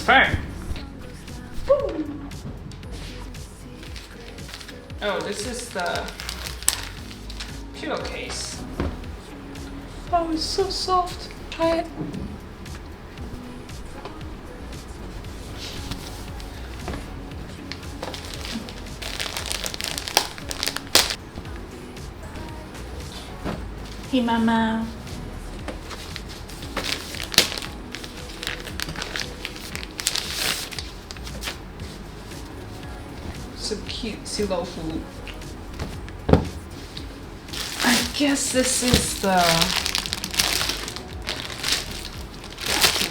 firm. Oh, this is the pillowcase. Oh, it's so soft. Try it. Hey, Mama. So cute, silver food. I guess this is the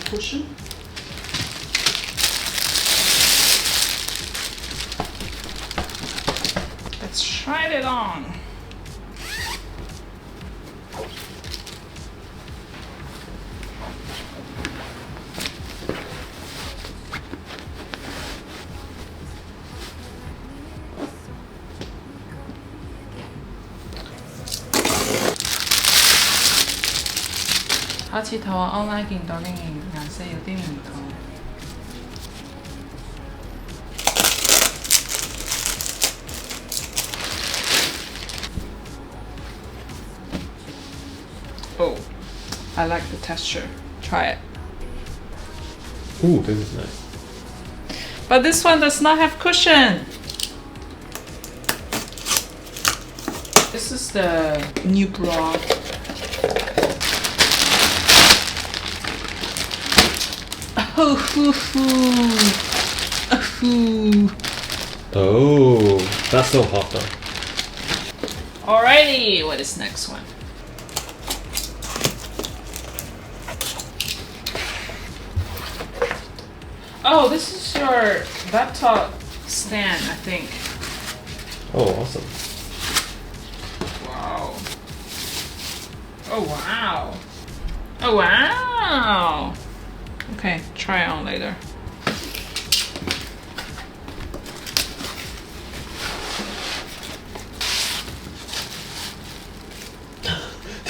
cushion. Let's try it on. I 開始同我 online 見到嘅顏色有啲唔同。Oh, I like the texture. Try it. Ooh, this is nice. But this one does not have cushion. This is the new bra. Oh, that's so hot though. Alrighty, what is next one? Oh, this is your laptop stand, I think. Oh, awesome. Wow. Oh, wow. Oh, wow. Okay, try it on later.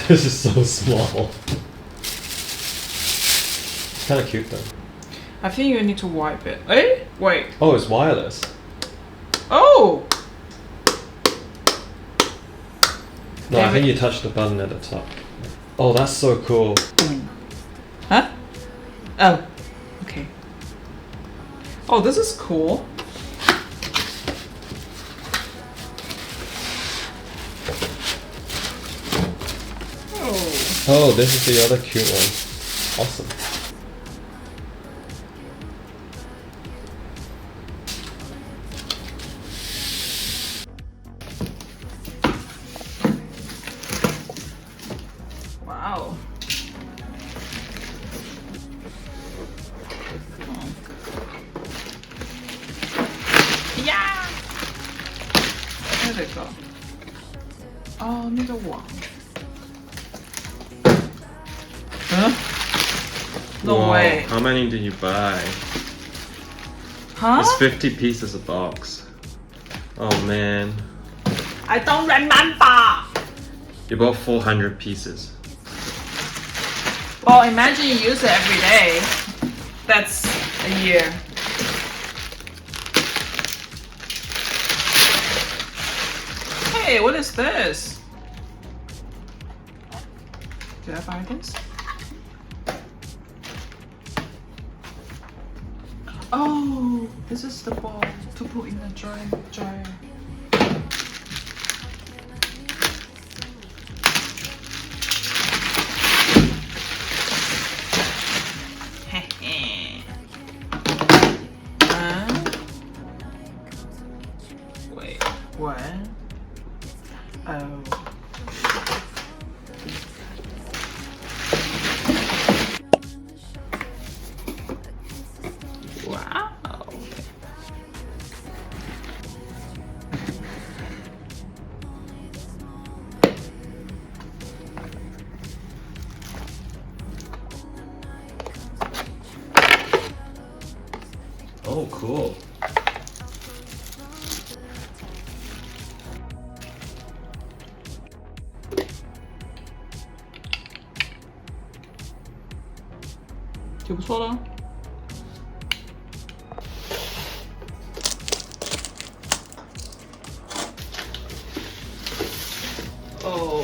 This is so small. Kind of cute though. I think you need to wipe it. Eh? Wait. Oh, it's wireless. Oh! No, I think you touched the button at the top. Oh, that's so cool. Huh? Oh, okay. Oh, this is cool. Oh, this is the other cute one. Awesome. Wow. Yeah. There we go. Oh, 那个网。Huh? No Wow, way. How many did you buy? Huh? It's 50 pieces a box. Oh man. I don't remember. You bought 400 pieces. Well, imagine you use it every day. That's a year. Hey, what is this? Did I buy this? Oh, this is the ball to put in the dryer. Wait, what? Oh. Wow. Oh, cool. 哦。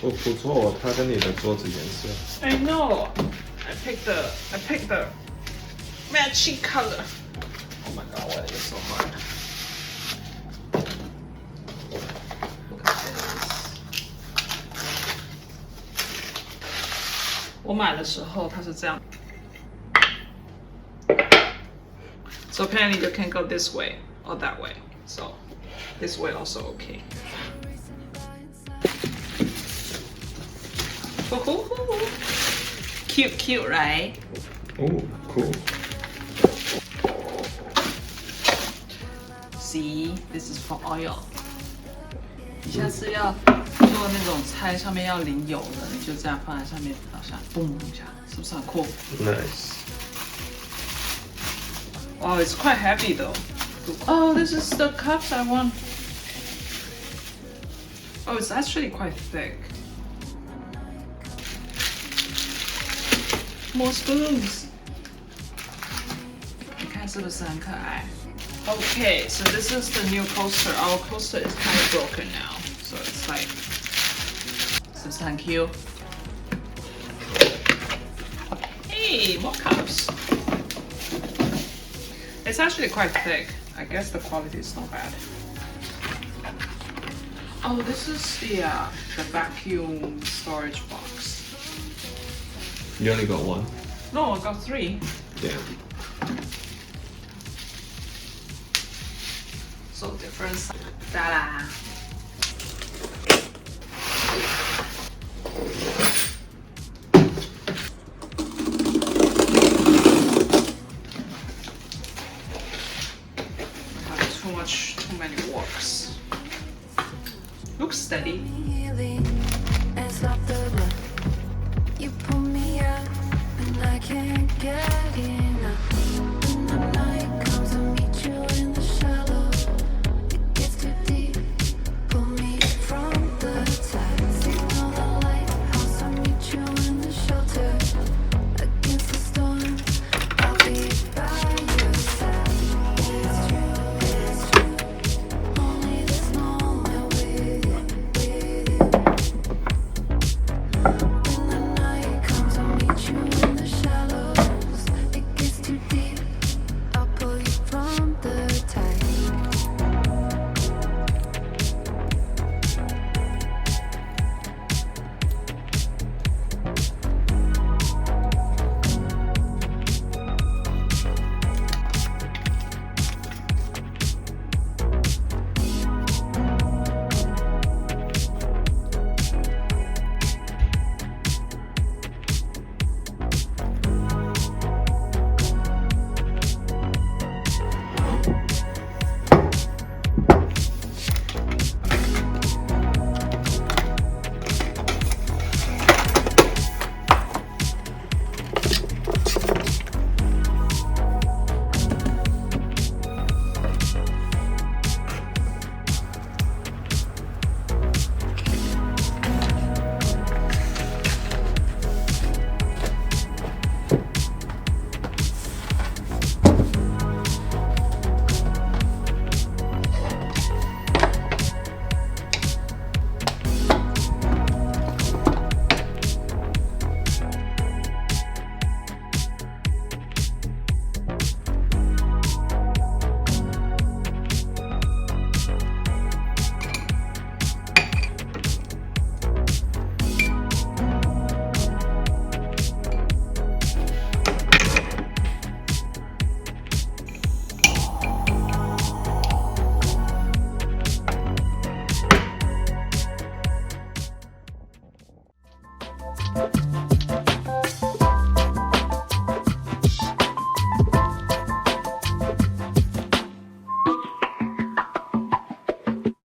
哦，不错，它跟你的桌子颜色。I know. I picked the matching color. Oh my god, why is it so hard? Look at this. 我买的时候它是这样。So apparently you can go this way or that way. So this way also okay. Cute, right? Oh, cool. See, this is for oil. 你下次要做那种菜上面要淋油的，你就这样放在上面，好像嘣一下，是不是很酷？ Nice. Wow, it's quite heavy though. Oh, this is the cups I want. Oh, it's actually quite thick. More spoons. 你看是不是很可爱？ Okay, so this is the new coaster. Our coaster is kind of broken now, so it's like, 是不是很 cute? Hey, more cups. It's actually quite thick. I guess the quality is not bad. Oh, this is the vacuum storage box. You only got one? No, I got 3. Yeah. So different. Ta-da! Too many works. Looks steady. You pull me up and I can't get enough. When the night comes, I meet you in the shallow. It gets too deep. Pull me from the tide. Signal the lighthouse. I meet you in the shelter. Against the storm, I'll be by your side. It's true. Only this moment with you. When the night comes, I'll meet you in the shallows. It gets too deep. I'll pull you from the tide.